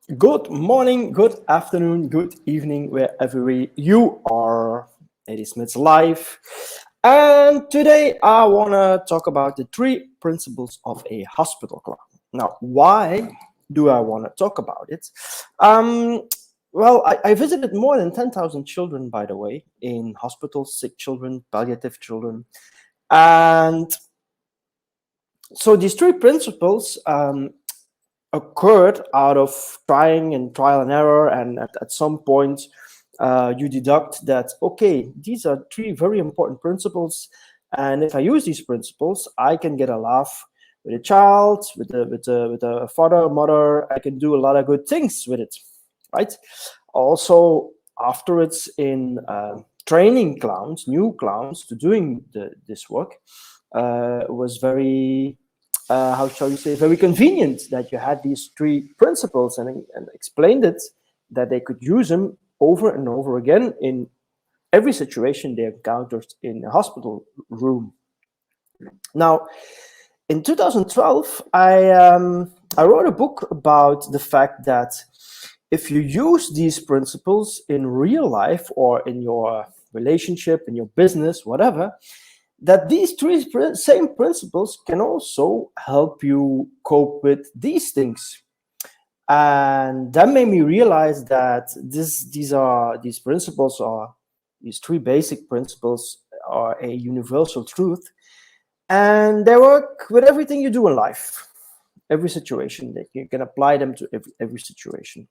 Good morning, good afternoon, good evening, wherever you are. It is Smith's Life. And today I want to talk about the three principles of a hospital clown. Now, why do I want to talk about it? Um, I visited more than 10,000 children, by the way, in hospitals, sick children, palliative children. And so these three principles occurred out of trying and trial and error, and at some point you deduct that, okay, these are three very important principles, and if I use these principles I can get a laugh with a child, with a father, mother. I can do a lot of good things with it, right? Also, afterwards, in training clowns, new clowns, to doing this work, was very, how shall you say, very convenient that you had these three principles, and explained it, that they could use them over and over again in every situation they encountered in a hospital room. Now, in 2012, I wrote a book about the fact that if you use these principles in real life or in your relationship, in your business, whatever, that these three same principles can also help you cope with these things. And that made me realize that these principles are, these three basic principles are a universal truth, and they work with everything you do in life, every situation. That you can apply them to every situation.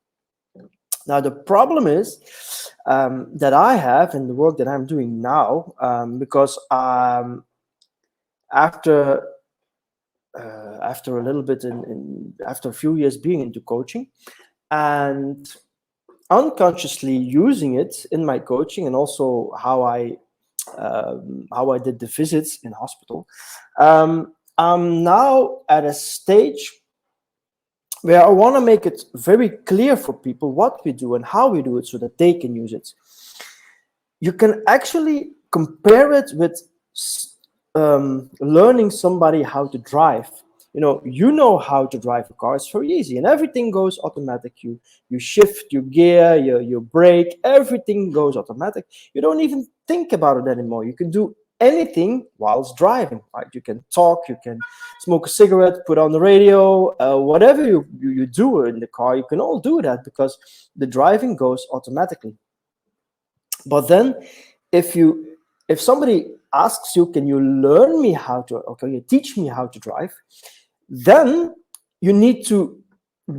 Now, the problem is that I have in the work that I'm doing now, because after after a little bit after a few years being into coaching and unconsciously using it in my coaching, and also how I did the visits in hospital, I'm now at a stage where I want to make it very clear for people what we do and how we do it so that they can use it. You can actually compare it with learning somebody how to drive. You know how to drive a car. It's very easy, and everything goes automatic. You shift your gear, your brake, everything goes automatic. You don't even think about it anymore. You can do anything whilst driving, right? You can talk, you can smoke a cigarette, put on the radio, whatever you do in the car, you can all do that because the driving goes automatically. But then if you if somebody asks you, can you learn me how to, or can you teach me how to drive, then you need to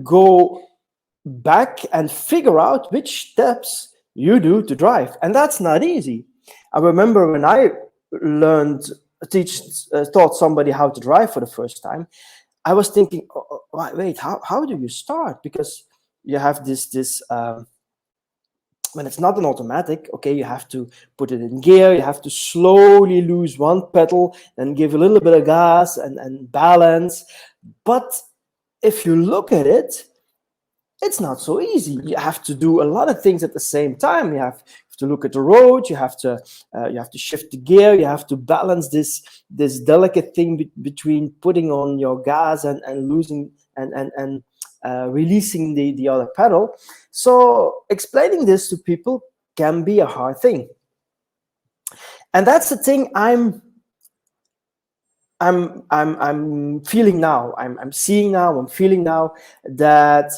go back and figure out which steps you do to drive, and that's not easy. I remember when I learned teach taught somebody how to drive for the first time, I was thinking, wait, how do you start? Because you have this when it's not an automatic, okay, you have to put it in gear, you have to slowly lose one pedal and give a little bit of gas and balance. But if you look at it, it's not so easy. You have to do a lot of things at the same time. You have to look at the road, you have to shift the gear, you have to balance this delicate thing between putting on your gas and losing and releasing the other pedal. So explaining this to people can be a hard thing, and that's the thing I'm feeling now. I'm seeing now. I'm feeling now that,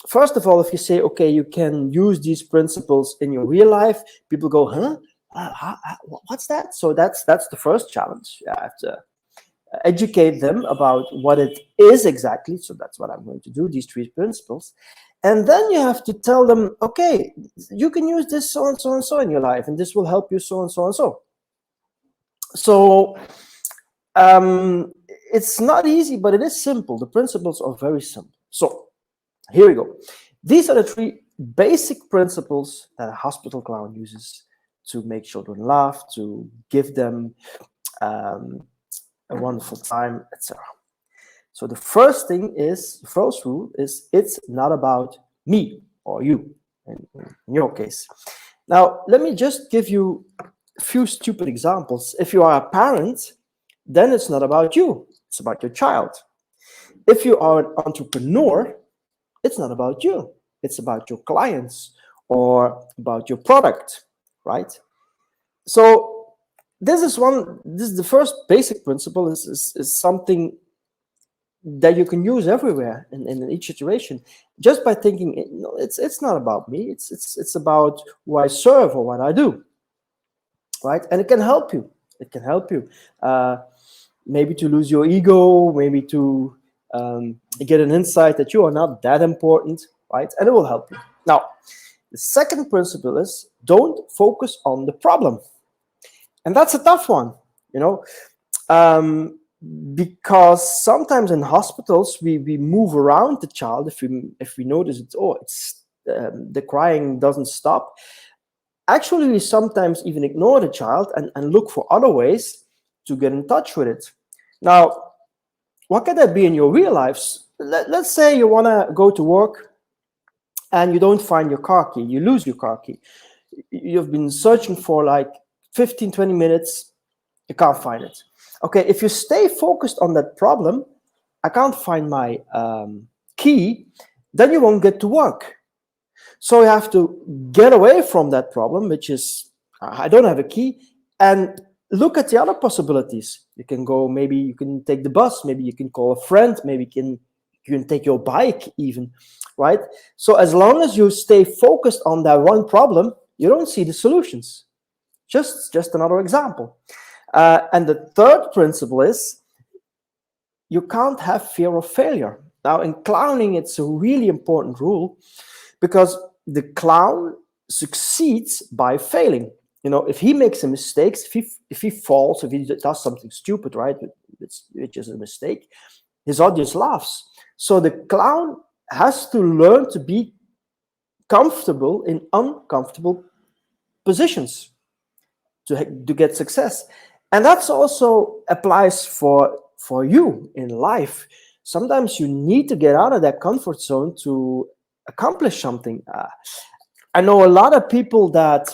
first of all, if you say, okay, you can use these principles in your real life, people go, huh? What's that? So that's the first challenge. I have to educate them about what it is exactly. So that's what I'm going to do, these three principles. And then you have to tell them, okay, you can use this so and so and so in your life, and this will help you so and so and so. So it's not easy, but it is simple. The principles are very simple. So here we go. These are the three basic principles that a hospital clown uses to make children laugh, to give them a wonderful time, etc. So the first rule is, it's not about me or you, in your case. Now, let me just give you a few stupid examples. If you are a parent, then it's not about you, it's about your child. If you are an entrepreneur, it's not about you, It's about your clients or about your product, right? So this is the first basic principle is something that you can use everywhere in each situation, just by thinking, it's not about me, it's about who I serve or what I do, right? And it can help you. It can help you, maybe to lose your ego, maybe to get an insight that you are not that important, right? And it will help you. Now, the second principle is don't focus on the problem, and that's a tough one, you know. Because sometimes in hospitals we move around the child if we notice it's the crying doesn't stop. Actually, we sometimes even ignore the child and look for other ways to get in touch with it. Now, what can that be in your real lives? Let's say you want to go to work and you don't find your car key, you lose your car key. You've been searching for like 15-20 minutes, you can't find it. Okay, if you stay focused on that problem, I can't find my key, then you won't get to work. So you have to get away from that problem, which is, I don't have a key, and look at the other possibilities. You can go, maybe you can take the bus, maybe you can call a friend, maybe you can take your bike even, right? So as long as you stay focused on that one problem, you don't see the solutions. Just another example. And the third principle is you can't have fear of failure. Now, in clowning, it's a really important rule because the clown succeeds by failing. You know, if he makes a mistake, if he falls, if he does something stupid, right, which is a mistake, his audience laughs. So the clown has to learn to be comfortable in uncomfortable positions to get success. And that's also applies for you in life. Sometimes you need to get out of that comfort zone to accomplish something. I know a lot of people that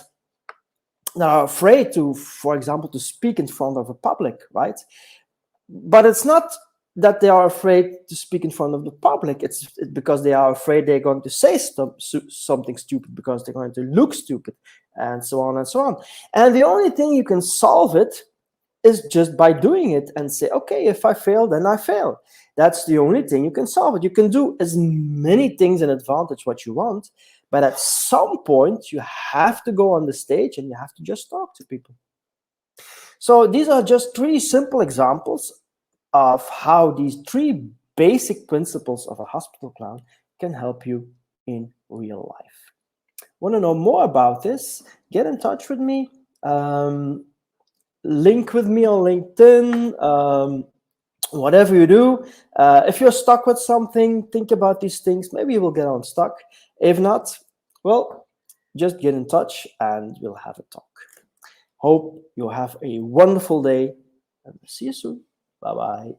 are afraid to, for example, to speak in front of a public, right? But it's not that they are afraid to speak in front of the public. It's because they are afraid they're going to say something stupid, because they're going to look stupid, and so on and so on. And the only thing you can solve it is just by doing it and say, okay, if I fail, then I fail. That's the only thing you can solve it. You can do as many things in advantage what you want, but at some point you have to go on the stage and you have to just talk to people. So these are just 3 simple examples of how these 3 basic principles of a hospital clown can help you in real life. Want to know more about this? Get in touch with me. Link with me on LinkedIn. Whatever you do, if you're stuck with something, think about these things. Maybe you will get unstuck. If not, well, just get in touch and we'll have a talk. Hope you'll have a wonderful day and see you soon. Bye-bye.